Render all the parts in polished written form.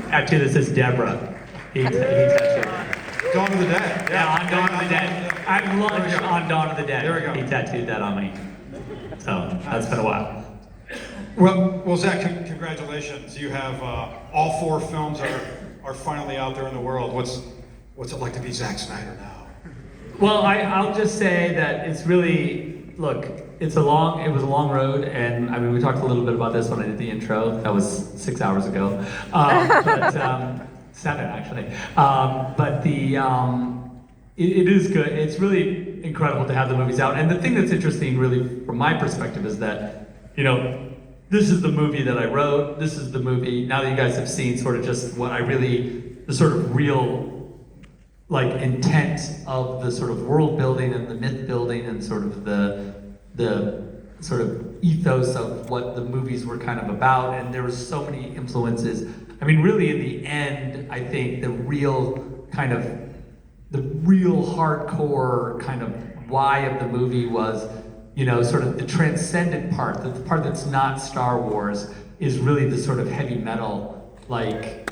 Tattoo that says Deborah. He tattooed that. Dawn of the Dead. Yeah, on Dawn of the Dead. At lunch on Dawn of the Dead. There we go. He tattooed that on me. So that's been a while. Well, Zach, congratulations. You have all 4 films are finally out there in the world. What's it like to be Zack Snyder now? Well, I'll just say that it's really, look, it was a long road, and I mean, we talked a little bit about this when I did the intro. That was 6 hours ago, but 7 actually. It is good. It's really incredible to have the movies out. And the thing that's interesting, really, from my perspective, is that, this is the movie that I wrote. This is the movie, now that you guys have seen sort of just what the sort of real, intent of the sort of world building and the myth building and sort of the sort of ethos of what the movies were kind of about. And there was so many influences. I mean, really, in the end, I think the real hardcore kind of why of the movie was, sort of the transcendent part, the part that's not Star Wars, is really the sort of heavy metal,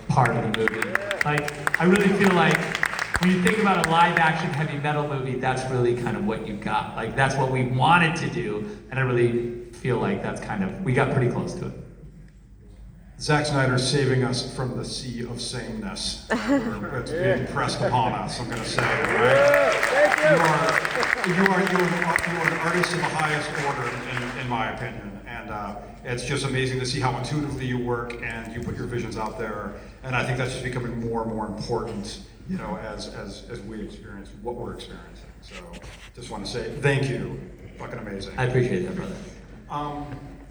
part of the movie. I really feel like when you think about a live action heavy metal movie, that's really kind of what you got. That's what we wanted to do, and I really feel like that's we got pretty close to it. Zack Snyder saving us from the sea of sameness. It's being pressed upon us, I'm going to say, right? You are an artist of the highest order, in my opinion. And it's just amazing to see how intuitively you work and you put your visions out there. And I think that's just becoming more and more important, as we experience what we're experiencing. So just want to say thank you. Fucking amazing. I appreciate that, brother.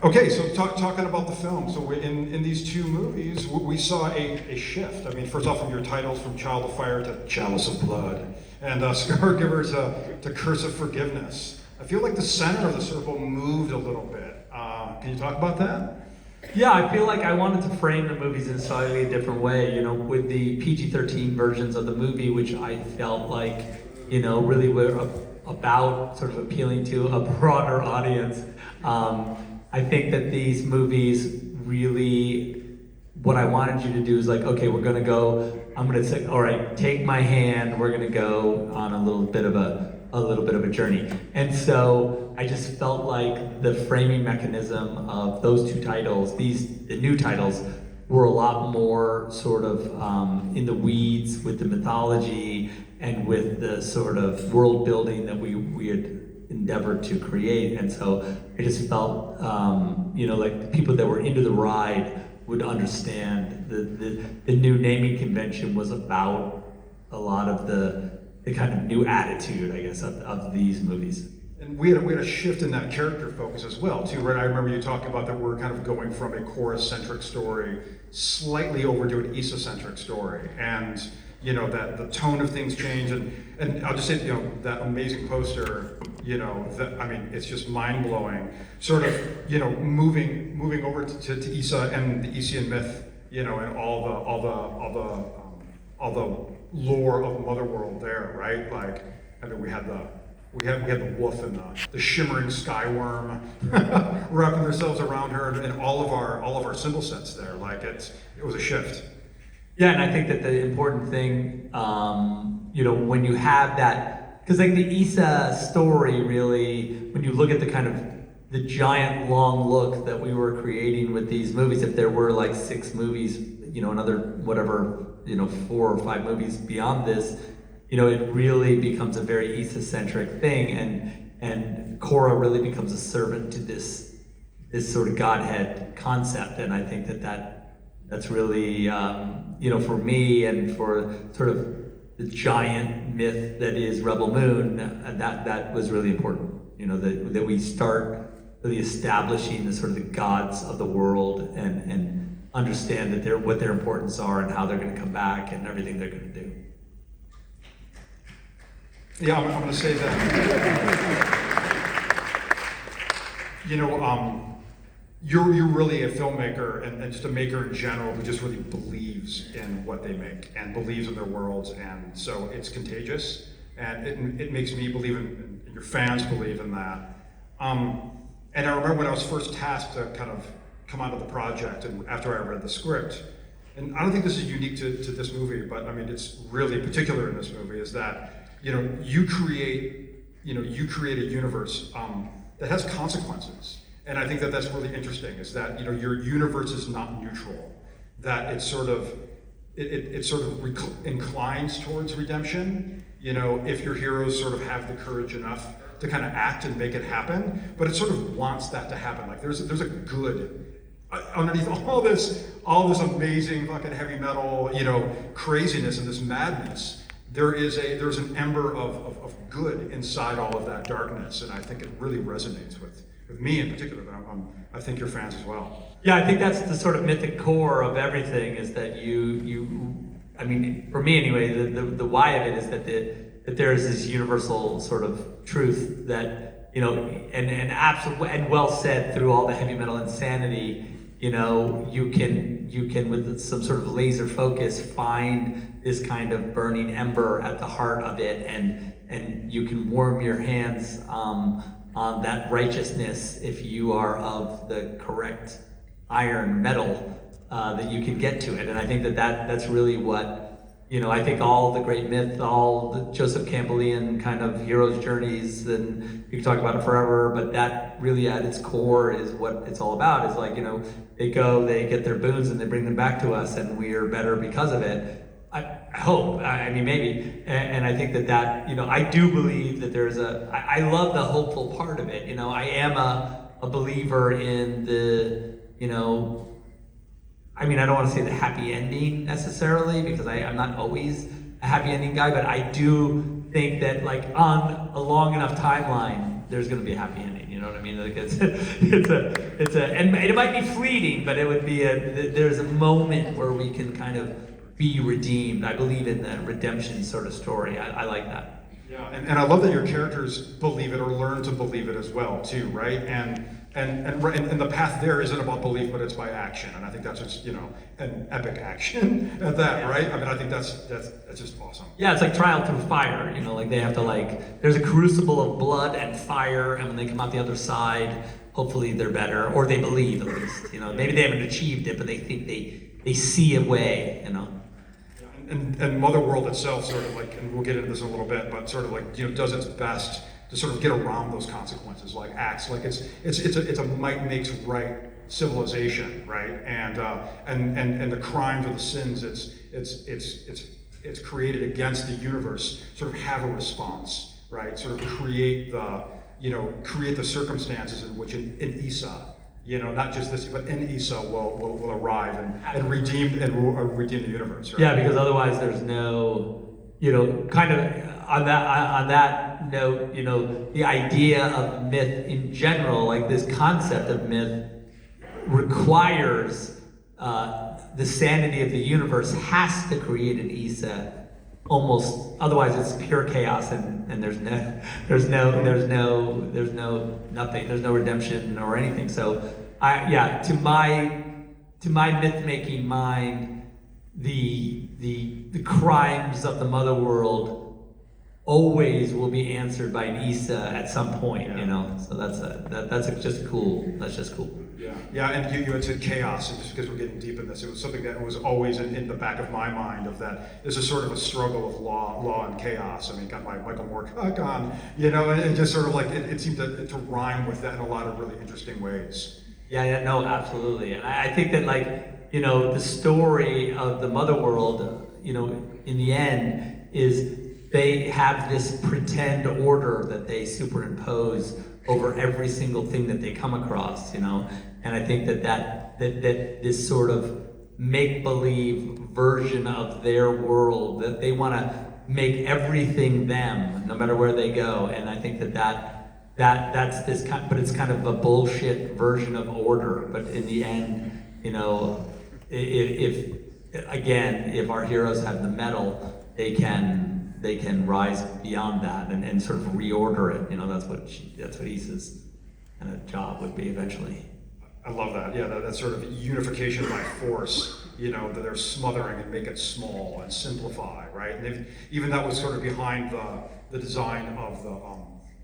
Okay, so talking about the film, so in these 2 movies, we saw a shift. I mean, first off, from your titles, from Child of Fire to Chalice of Blood, and Scargiver to Curse of Forgiveness. I feel like the center of the circle moved a little bit. Can you talk about that? Yeah, I feel like I wanted to frame the movies in a slightly different way, with the PG-13 versions of the movie, which I felt like, really were about sort of appealing to a broader audience. I think that these movies really, what I wanted you to do is okay, we're gonna go, I'm gonna say, all right, take my hand, we're gonna go on a little bit of a journey. And so I just felt like the framing mechanism of those 2 titles, the new titles, were a lot more sort of in the weeds with the mythology and with the sort of world building that we had endeavored to create. And so I just felt, like the people that were into the ride would understand the new naming convention was about a lot of the kind of new attitude, I guess, of these movies. And we had a shift in that character focus as well, too, right? I remember you talking about that we're kind of going from a Korra-centric story slightly over to an Issa-centric story. And, that the tone of things changed. And I'll just say, that amazing poster, it's just mind-blowing. Sort of, moving over to Issa and the Isian myth, and all the lore of Motherworld there, right? We had the wolf and the shimmering skyworm wrapping themselves around her, and all of our symbol sets there. It was a shift. Yeah, and I think that the important thing, when you have that, because the Issa story really, when you look at the kind of the giant long look that we were creating with these movies, if there were 6 movies, another whatever, 4 or 5 movies beyond this, it really becomes a very Issa-centric thing, and Korra really becomes a servant to this sort of Godhead concept, and I think that's really, for me and for sort of the giant myth that is Rebel Moon, that was really important, that we start really establishing the sort of the gods of the world and understand that what their importance are and how they're going to come back and everything they're going to do. Yeah, I'm going to say that. You're really a filmmaker and just a maker in general who just really believes in what they make and believes in their worlds, and so it's contagious, and it makes me believe in your fans believe in that. And I remember when I was first tasked to kind of come out of the project, and after I read the script, and I don't think this is unique to this movie, but I mean it's really particular in this movie, is that you create a universe that has consequences, and I think that that's really interesting. Is that your universe is not neutral, that it sort of inclines towards redemption. If your heroes sort of have the courage enough to kind of act and make it happen, but it sort of wants that to happen. Like there's a good underneath all this amazing fucking heavy metal, craziness and this madness. There's an ember of good inside all of that darkness, and I think it really resonates with me in particular. But I think your fans as well. Yeah, I think that's the sort of mythic core of everything. Is that I mean, for me anyway, the why of it is that there is this universal sort of truth that and absolute and well said through all the heavy metal insanity. You can with some sort of laser focus find this kind of burning ember at the heart of it, and you can warm your hands on that righteousness if you are of the correct iron metal that you can get to it. And I think that's really what I think all the great myth, all the Joseph Campbellian kind of hero's journeys, and you can talk about it forever, but that really at its core is what it's all about. Is like, they get their boons and they bring them back to us, and we are better because of it. I hope, I mean, maybe, and I think that I do believe that there's I love the hopeful part of it. I am a believer in the, I mean, I don't want to say the happy ending necessarily, because I'm not always a happy ending guy, but I do think that like on a long enough timeline, there's going to be a happy ending. You know what I mean? Like it's and it might be fleeting, but it would be there's a moment where we can kind of be redeemed. I believe in the redemption sort of story. I like that. Yeah, and I love that your characters believe it or learn to believe it as well too, right? And the path there isn't about belief, but it's by action, and I think that's just an epic action at that, right? I mean, I think that's just awesome. Yeah, it's like trial through fire. Like they have to there's a crucible of blood and fire, and when they come out the other side, hopefully they're better, or they believe at least. Maybe they haven't achieved it, but they think they see a way. And Mother World itself sort of and we'll get into this in a little bit, but sort of does its best to sort of get around those consequences, acts like it's a might makes right civilization, right? And the crimes or the sins it's created against the universe sort of have a response, right? Sort of create the circumstances in which in Isa, not just this, but in Isa will arrive and redeem the universe, right? Yeah, because otherwise there's no, kind of on that note, the idea of myth in general, like this concept of myth, requires the sanity of the universe has to create an Isa. Almost, otherwise it's pure chaos, and there's no redemption or anything. So to my myth-making mind, the crimes of the mother world always will be answered by an Isa at some point. So that's just cool. Yeah, and you had said chaos, and just because we're getting deep in this, it was something that was always in the back of my mind, of that this is sort of a struggle of law and chaos. I mean, got my Michael Moorcock on, and just sort of it seemed to rhyme with that in a lot of really interesting ways. Yeah, no, absolutely. And I think that the story of the mother world, in the end is they have this pretend order that they superimpose over every single thing that they come across, and I think that this sort of make-believe version of their world, that they want to make everything them, no matter where they go, and I think that's this kind, but it's kind of a bullshit version of order. But in the end, if our heroes have the metal, they can rise beyond that and sort of reorder it. That's what Isa's kind of job would be eventually. I love that. Yeah, that sort of unification by force. That they're smothering and make it small and simplify, right? And even that was sort of behind the design of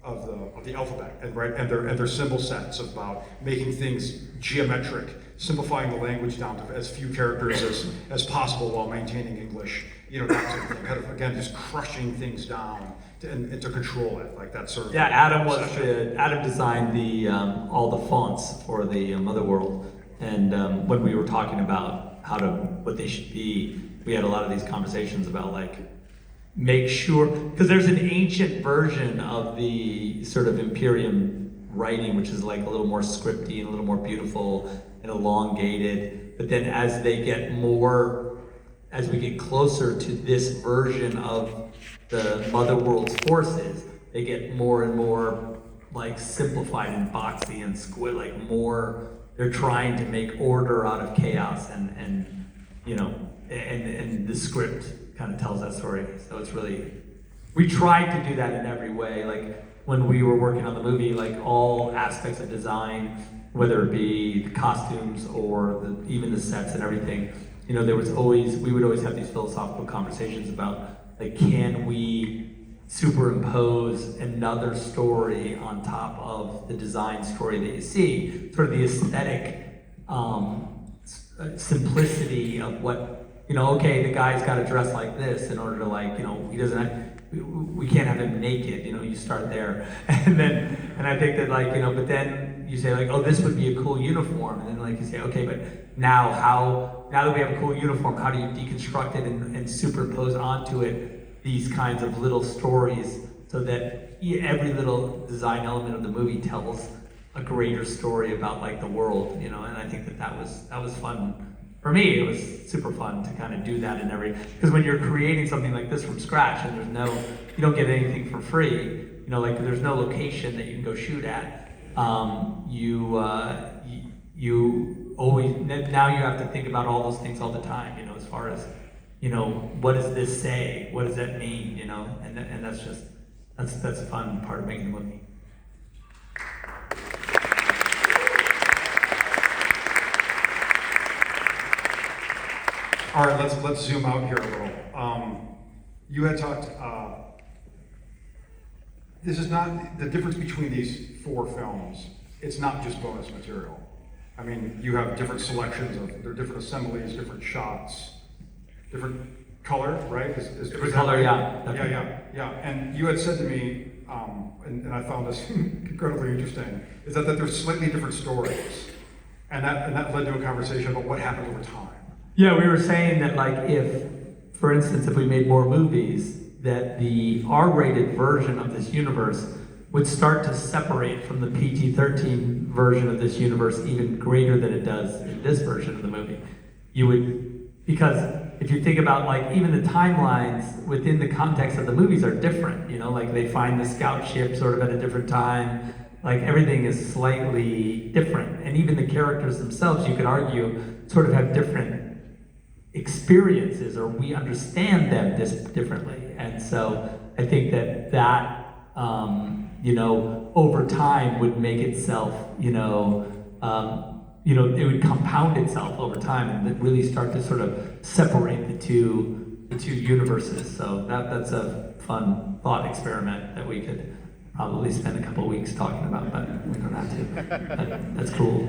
of the alphabet, and right, and their symbol sets, about making things geometric, simplifying the language down to as few characters as possible while maintaining English, that sort of thing. Kind of, again, just crushing things down and to control it, like that sort of. Yeah, Adam designed the all the fonts for the Mother World, and when we were talking about what they should be, we had a lot of these conversations about like make sure, because there's an ancient version of the sort of Imperium writing, which is like a little more scripty and a little more beautiful and elongated. But then as we get closer to this version of the Mother World's forces, they get more and more like simplified and boxy and squid, like more. They're trying to make order out of chaos, and the script kind of tells that story. So it's really, we tried to do that in every way. Like when we were working on the movie, like all aspects of design, whether it be the costumes or even the sets and everything, we would always have these philosophical conversations about like, can we superimpose another story on top of the design story that you see, sort of the aesthetic simplicity of what, okay, the guy's got to dress like this in order to he doesn't we can't have him naked, you start there. And I think that but then you say like, oh, this would be a cool uniform. And then you say, okay, but now that we have a cool uniform, how do you deconstruct it and superimpose onto it these kinds of little stories so that every little design element of the movie tells a greater story about the world, and I think that was fun. For me, it was super fun to kind of do that because when you're creating something like this from scratch and you don't get anything for free, there's no location that you can go shoot at. You always, now you have to think about all those things all the time, as far as, what does this say? What does that mean? And that's a fun part of making the movie. All right, let's zoom out here a little. You had talked. This is not the difference between these 4 films. It's not just bonus material. I mean, you have different selections there are different assemblies, different shots, different color, right? Different color, yeah. Yeah. And you had said to me, and I found this incredibly interesting, is that there's slightly different stories, and that led to a conversation about what happened over time. Yeah, we were saying that if, for instance, if we made more movies, that the R-rated version of this universe would start to separate from the PG-13 version of this universe even greater than it does in this version of the movie. Because if you think about even the timelines within the context of the movies are different, they find the scout ship sort of at a different time, everything is slightly different. And even the characters themselves, you could argue, sort of have different experiences, or we understand them this differently. And so I think that over time would make itself, it would compound itself over time and really start to sort of separate the two universes. So that's a fun thought experiment that we could probably spend a couple of weeks talking about, but we don't have to. That's cool.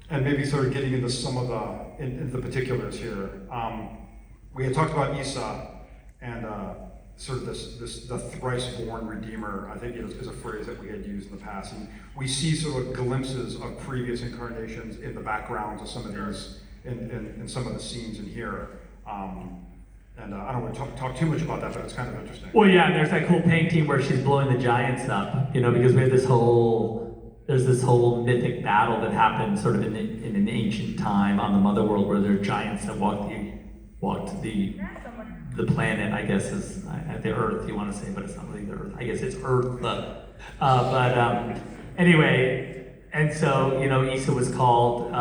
And maybe sort of getting into some of into the particulars here. We had talked about Isa and sort of the thrice-born redeemer, I think is a phrase that we had used in the past. And we see sort of glimpses of previous incarnations in the background of some of these, in some of the scenes in here. And I don't want to talk too much about that, but it's kind of interesting. Well, yeah, there's that cool painting where she's blowing the giants up, because we have there's this whole mythic battle that happened sort of in an ancient time on the Mother World, where there are giants that walked the planet, I guess is the Earth, you want to say, but it's not really the Earth. I guess it's Earth. Anyway, and so Isa was called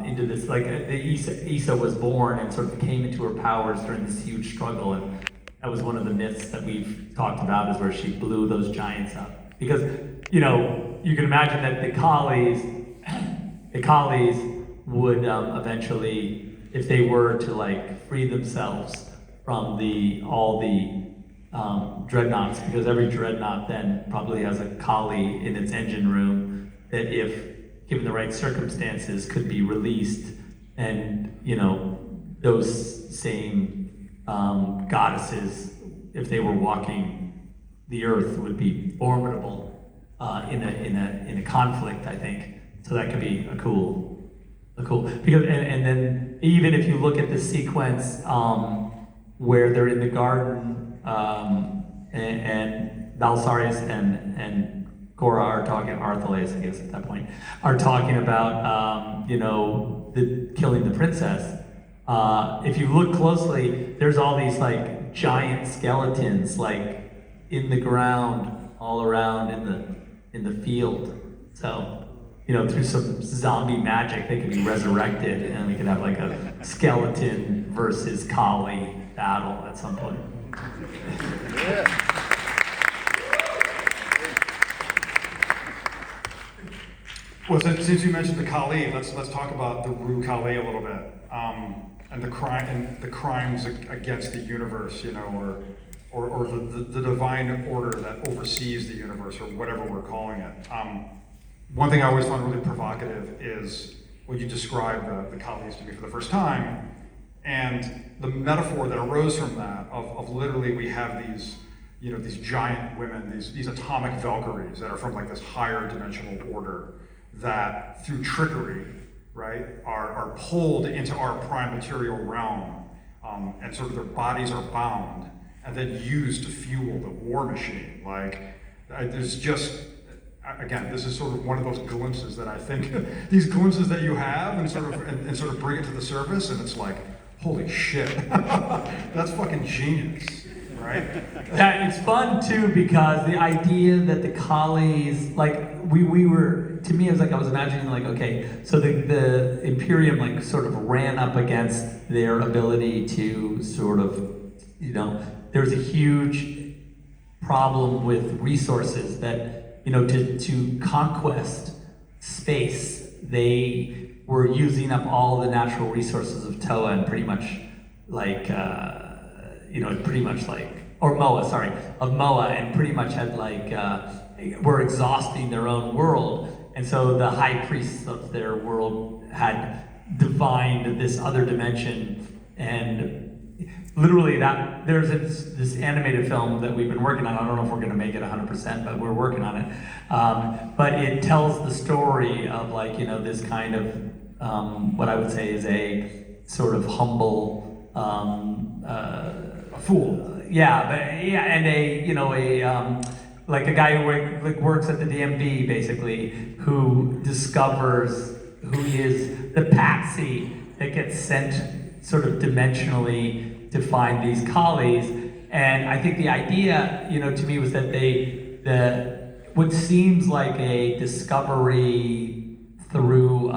into this, Isa was born and sort of came into her powers during this huge struggle, and that was one of the myths that we've talked about, is where she blew those giants up. Because you can imagine that the collies would eventually, if they were to free themselves from all the dreadnoughts, because every dreadnought then probably has a collie in its engine room that, if given the right circumstances, could be released, and those same goddesses, if they were walking the earth, would be formidable in a conflict, I think. So that could be a cool because and then even if you look at the sequence where they're in the garden and Belisarius and Cora are talking, Arthales, I guess at that point, are talking about killing the princess. If you look closely, there's all these like giant skeletons like in the ground all around in the field. So through some zombie magic, they could be resurrected, and we could have like a skeleton versus collie battle at some point. Well, since you mentioned the Kali, let's talk about the Rue Kali a little bit, and the crimes against the universe, or the divine order that oversees the universe, or whatever we're calling it. One thing I always found really provocative is when you describe the Kalis to me for the first time, and the metaphor that arose from that of literally we have these these giant women, these atomic Valkyries that are from like this higher dimensional order that through trickery, right, are pulled into our prime material realm, and sort of their bodies are bound and then used to fuel the war machine. Like, there's just, again, this is sort of one of those glimpses that I think, these glimpses that you have and sort of bring it to the surface, and it's like, holy shit, that's fucking genius, right? Yeah, it's fun too, because the idea that the collies, like, we were, to me, it was like I was imagining, like, okay, so the Imperium, like, sort of ran up against their ability to sort of, there's a huge problem with resources that, to conquest space, they were using up all the natural resources of Toa, and pretty much like, or Moa, sorry, of Moa, and pretty much had like, were exhausting their own world. And so the high priests of their world had divined this other dimension, and literally that there's this animated film that we've been working on. I don't know if we're going to make it 100%, but we're working on it. But it tells the story of, like, this kind of what I would say is a sort of humble A fool. And like a guy who works at the DMV, basically, who discovers who is the patsy that gets sent sort of dimensionally to find these collies. And I think the idea, to me, was that what seems like a discovery through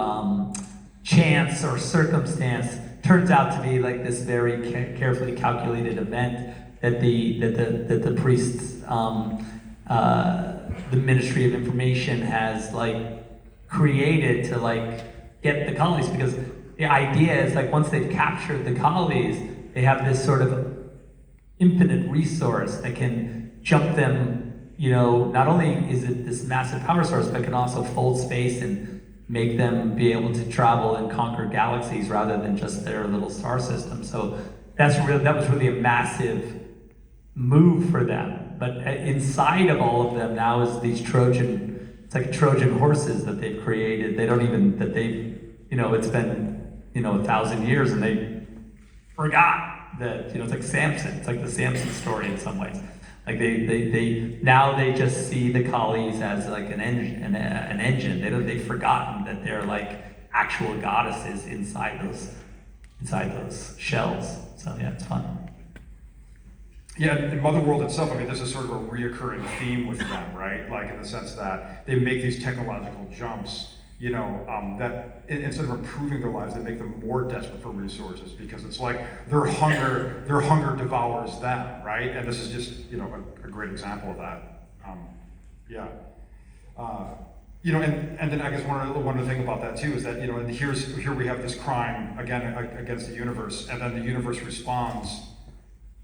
chance or circumstance turns out to be like this very carefully calculated event that the priests, the Ministry of Information has like created to like get the colonies, because the idea is like once they've captured the colonies, they have this sort of infinite resource that can jump them, not only is it this massive power source, but can also fold space and make them be able to travel and conquer galaxies rather than just their little star system. So that was really a massive move for them. But inside of all of them now is these it's like Trojan horses that they've created. It's been, 1,000 years, and they forgot that, it's like Samson. It's like the Samson story in some ways. Like they just see the collies as like an engine. They've forgotten that they're like actual goddesses inside those shells. So yeah, it's fun. Yeah, in Motherworld itself, this is sort of a reoccurring theme with them, right? Like in the sense that they make these technological jumps, that instead of improving their lives, they make them more desperate for resources, because it's like their hunger devours them, right? And this is just, a great example of that. And then I guess one other thing about that too is that, and here we have this crime again against the universe, and then the universe responds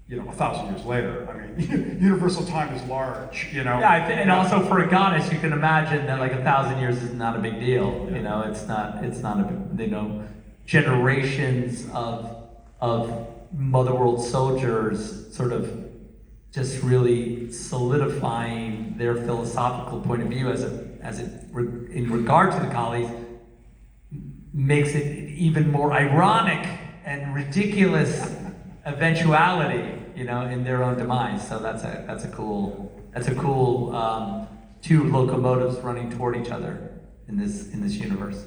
1,000 years later. I mean, universal time is large, Yeah, and also for a goddess, you can imagine that like 1,000 years is not a big deal. It's not a generations of Motherworld soldiers sort of just really solidifying their philosophical point of view in regard to the collies makes it even more ironic and ridiculous eventuality, in their own demise. So that's a cool two locomotives running toward each other in this universe.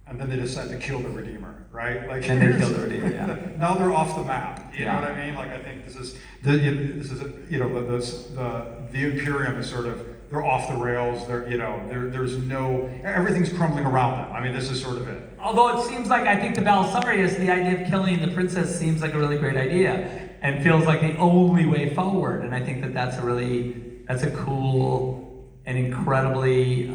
And then they decide to kill the Redeemer, right? Like, and they kill the Redeemer. Yeah. Now they're off the map. You know what I mean? Like, I think this is the Imperium is sort of, they're off the rails. There's no, everything's crumbling around them. I mean, this is sort of it. Although it seems like, I think the Belisarius, the idea of killing the princess seems like a really great idea and feels like the only way forward. And I think that's a cool and incredibly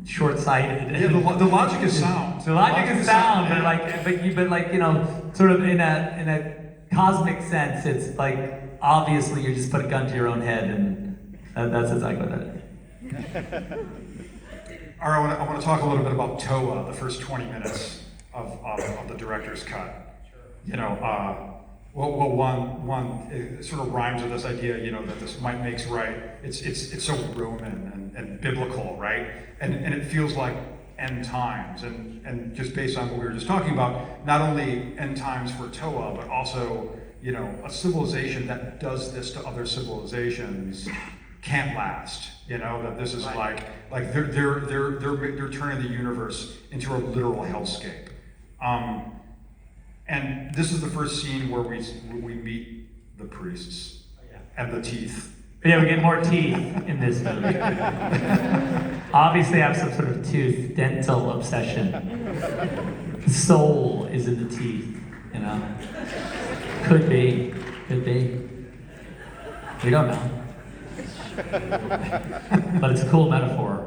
short-sighted. Yeah, the logic is sound. The logic is sound, but sort of in a cosmic sense, it's like obviously you just put a gun to your own head, and that's exactly what that is. All right, I want to talk a little bit about Toa, the first 20 minutes of the director's cut. One it sort of rhymes with this idea, that this might makes right. It's so Roman and biblical, right? And it feels like end times, and just based on what we were just talking about, not only end times for Toa, but also a civilization that does this to other civilizations can't last. That this is like they're turning the universe into a literal hellscape. And this is the first scene where we meet the priests and the teeth. Yeah, we get more teeth in this movie. Obviously, I have some sort of tooth dental obsession. The soul is in the teeth, Could be. We don't know. But it's a cool metaphor.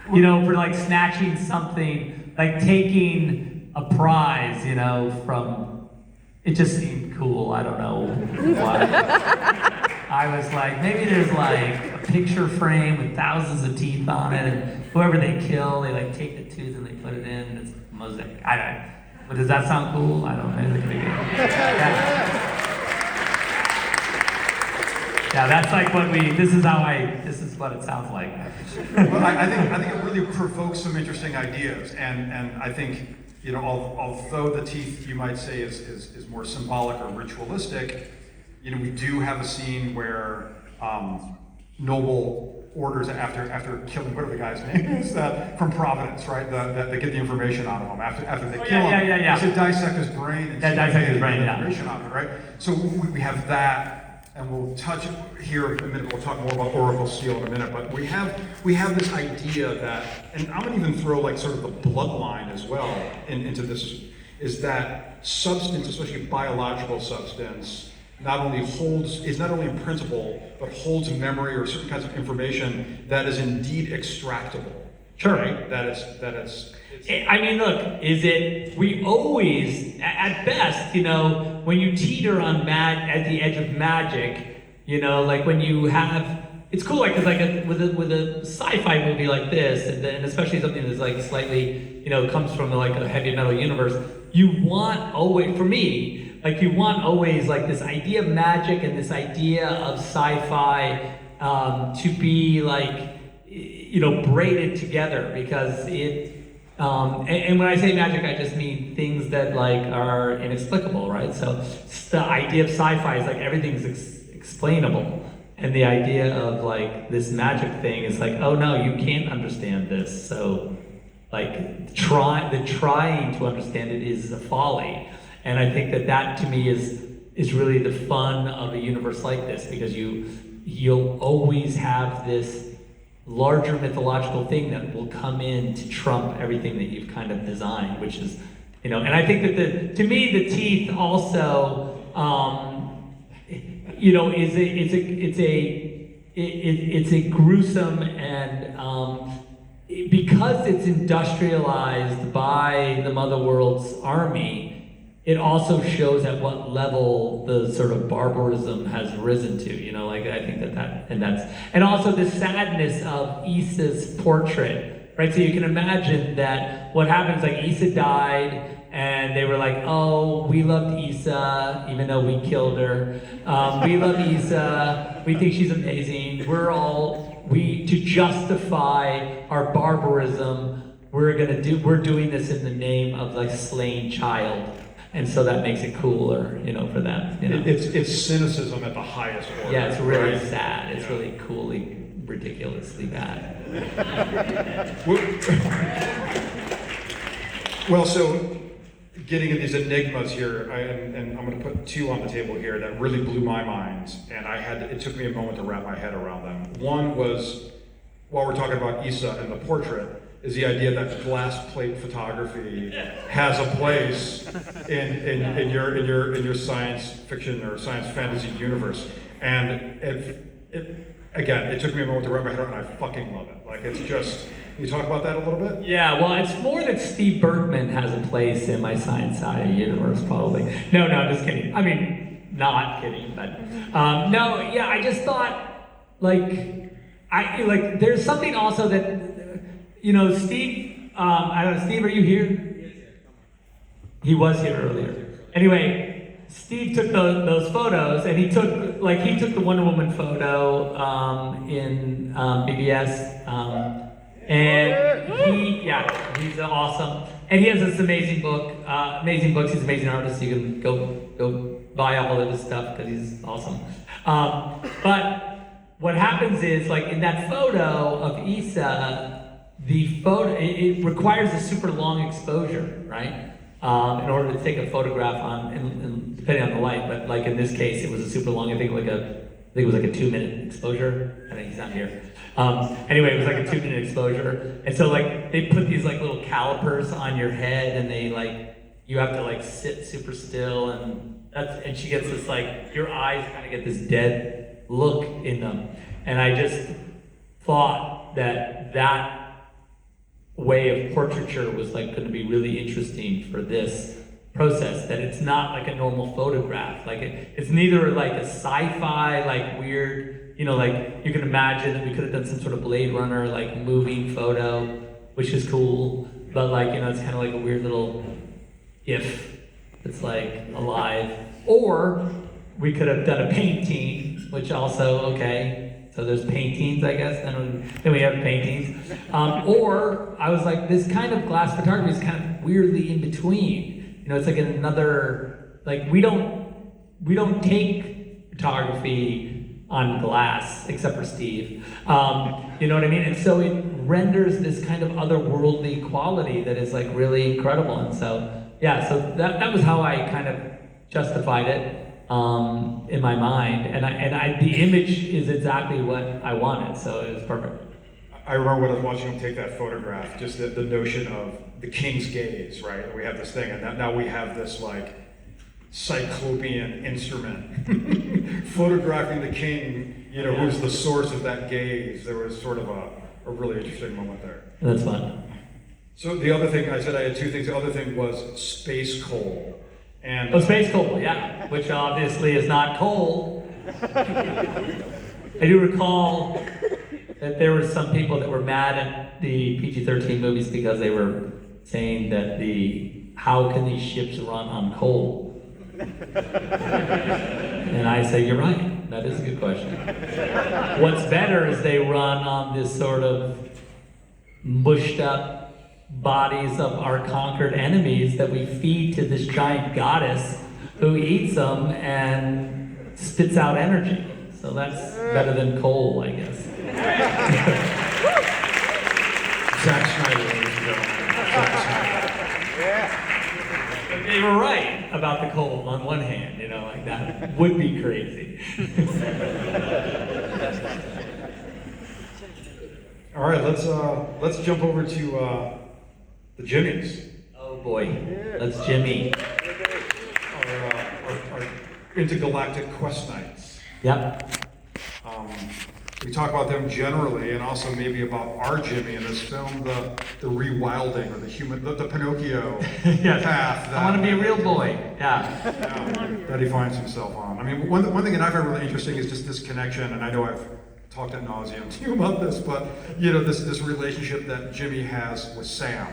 For like snatching something, like taking a prize, from, it just seemed cool. I don't know why. I was like, maybe there's like a picture frame with thousands of teeth on it, and whoever they kill, they like take the tooth and they put it in, and it's mosaic. I don't know. But does that sound cool? I don't know. Maybe it could be good. Yeah, that's like this is what it sounds like. Well, I think it really provokes some interesting ideas, and I think, although the teeth, you might say, is more symbolic or ritualistic, we do have a scene where Noble orders after killing, whatever the guy's name is, from Providence, right? That they get the information out of him after they kill him. Yeah. They should dissect his brain and dissect his brain, information out of it, right? So we have that, and we'll touch here in a minute. We'll talk more about Oracle Steel in a minute, but we have this idea that, and I'm gonna even throw like sort of the bloodline as well into this, is that substance, especially biological substance, is not only in principle, but holds memory or certain kinds of information that is indeed extractable. Sure. Right? That it's I mean, look, we always, at best, when you teeter on at the edge of magic, like when you have, it's cool, like, because with a sci-fi movie like this, and especially something that's like slightly, comes from like a heavy metal universe, you want always, for me, like you want always like this idea of magic and this idea of sci-fi to be like, braided together, because it, and when I say magic, I just mean things that like are inexplicable, right? So the idea of sci-fi is like everything's explainable. And the idea of like this magic thing is like, oh no, you can't understand this. So like trying to understand it is a folly. And I think that to me is really the fun of a universe like this, because you'll always have this larger mythological thing that will come in to trump everything that you've kind of designed, which is, and I think that to me the teeth also, it's a gruesome and because it's industrialized by the Motherworld's army, it also shows at what level the sort of barbarism has risen to, you know, like I think and also the sadness of Issa's portrait, right? So you can imagine that what happens, like Issa died, and they were like, oh, we loved Issa, even though we killed her. We love Issa, we think she's amazing. To justify our barbarism, we're doing this in the name of like slain child. And so that makes it cooler, you know, for them. You know? It's cynicism at the highest order. Yeah, it's really right? sad. It's really coolly, ridiculously bad. Well, so getting at these enigmas here, and I'm going to put two on the table here that really blew my mind, and it took me a moment to wrap my head around them. One was, while we're talking about Issa and the portrait, is the idea that glass plate photography has a place in your science fiction or science fantasy universe. And again, it took me a moment to wrap my head around, and I fucking love it. Like, it's just, can you talk about that a little bit? Yeah, well, it's more that Steve Berkman has a place in my science sci universe, probably. No, just kidding. I mean, not kidding, but no, yeah, I just thought, there's something also that, you know, Steve, I don't know, Steve, are you here? He was here earlier. Anyway, Steve took those photos, and he took the Wonder Woman photo in BBS, and he's awesome. And he has this amazing books. He's an amazing artist. You can go buy all of his stuff because he's awesome. But what happens is, like in that photo of Issa, it requires a super long exposure, right? In order to take a photograph and depending on the light, but like in this case, it was a super long. I think it was like a 2-minute exposure. I think he's not here. Anyway, it was like a 2-minute exposure, and so like they put these like little calipers on your head, and you have to like sit super still, and she gets this like your eyes kind of get this dead look in them, and I just thought that way of portraiture was like going to be really interesting for this process, that it's not like a normal photograph. Like it's neither like a sci-fi like weird, you know, like you can imagine that we could have done some sort of Blade Runner like moving photo, which is cool, but like, you know, it's kind of like a weird little GIF that's like alive. Or we could have done a painting, which also, okay, so there's paintings, I guess, then we have paintings. Or I was like, this kind of glass photography is kind of weirdly in between. You know, it's like another, like we don't take photography on glass, except for Steve. You know what I mean? And so it renders this kind of otherworldly quality that is like really incredible. And so, yeah, so that was how I kind of justified it. In my mind, and the image is exactly what I wanted, so it was perfect. I remember when I was watching him take that photograph, just the notion of the king's gaze, right? And we have this thing, and now we have this like cyclopean instrument photographing the king, you know, who's the source of that gaze. There was sort of a really interesting moment there. That's fun. So the other thing, I said I had two things. The other thing was space coal. And space coal, yeah, which obviously is not coal. I do recall that there were some people that were mad at the PG-13 movies because they were saying that how can these ships run on coal? And I say, you're right, that is a good question. What's better is they run on this sort of mushed up bodies of our conquered enemies that we feed to this giant goddess who eats them and spits out energy. So that's better than coal, I guess. Zack Snyder, ladies and gentlemen. Zack Snyder. Yeah. But they were right about the coal on one hand, you know, like that would be crazy. All right, let's jump over to the Jimmies. Oh boy, let's Jimmy. Our intergalactic quest nights. Yep. we talk about them generally, and also maybe about our Jimmy in this film, the rewilding or the Pinocchio Yes. path. I want to be a real boy. Yeah. That he finds himself on. I mean, one thing that I find really interesting is just this connection, and I know I've talked ad nauseum to you about this, but this relationship that Jimmy has with Sam.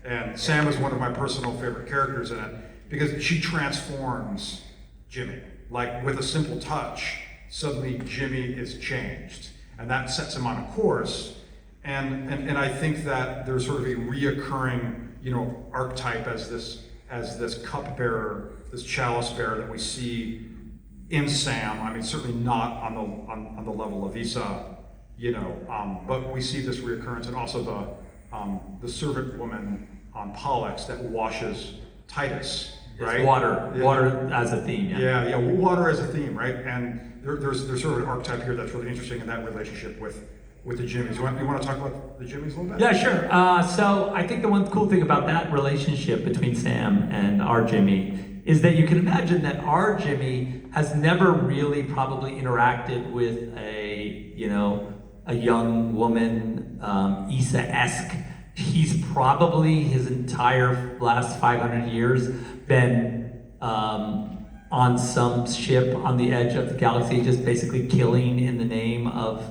And Sam is one of my personal favorite characters in it because she transforms Jimmy. Like with a simple touch, suddenly Jimmy is changed. And that sets him on a course. And I think that there's sort of a reoccurring, archetype as this cupbearer, this chalice bearer that we see in Sam. I mean, certainly not on the level of Issa, but we see this reoccurrence, and also the servant woman on Pollux that washes Titus, right? Water as a theme. Yeah, water as a theme, right? And there's sort of an archetype here that's really interesting in that relationship with the Jimmies. You want to talk about the Jimmies a little bit? Yeah, sure. So I think the one cool thing about that relationship between Sam and our Jimmy is that you can imagine that our Jimmy has never really probably interacted with a young woman, Issa-esque. He's probably his entire last 500 years been on some ship on the edge of the galaxy, just basically killing in the name of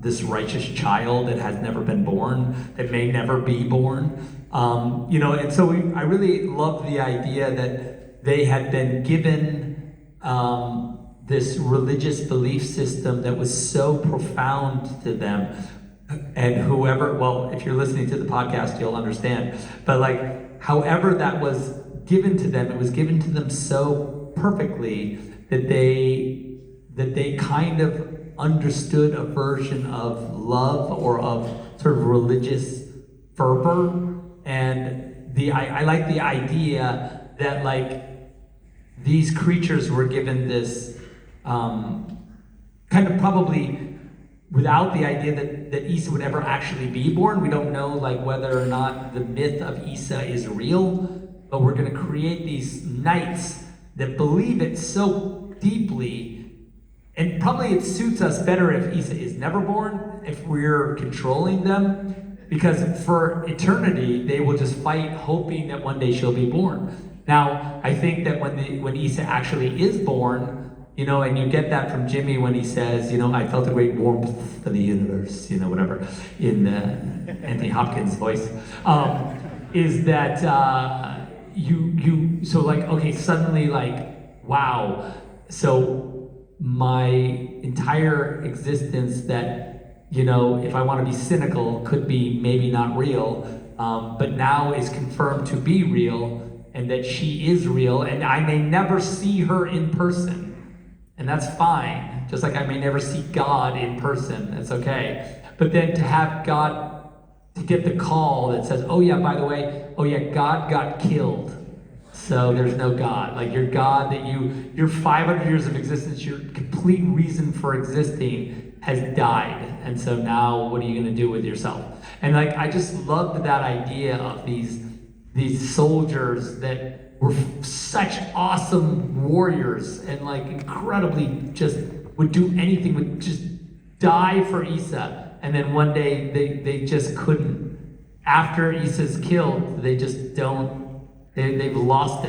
this righteous child that has never been born, that may never be born. And so I really love the idea that they had been given this religious belief system that was so profound to them. And if you're listening to the podcast, you'll understand. But however that was given to them, it was given to them so perfectly that they kind of understood a version of love or of sort of religious fervor. And I like the idea that these creatures were given this kind of probably without the idea that Issa would ever actually be born. We don't know whether or not the myth of Issa is real, but we're going to create these knights that believe it so deeply, and probably it suits us better if Issa is never born, if we're controlling them, because for eternity they will just fight hoping that one day she'll be born. Now, I think that when Issa actually is born, and you get that from Jimmy when he says, I felt a great warmth of the universe, whatever, in Anthony Hopkins' voice, is that suddenly wow, so my entire existence that, if I want to be cynical, could be maybe not real, but now is confirmed to be real, and that she is real, and I may never see her in person. And that's fine. Just like I may never see God in person, that's okay. But then to have God, to get the call that says, by the way, God got killed. So there's no God. Your God your 500 years of existence, your complete reason for existing has died. And so now what are you going to do with yourself? And I just loved that idea of these soldiers that were such awesome warriors and incredibly just would do anything, would just die for Issa, and then one day they just couldn't. After Issa's killed, they just don't. They've lost it.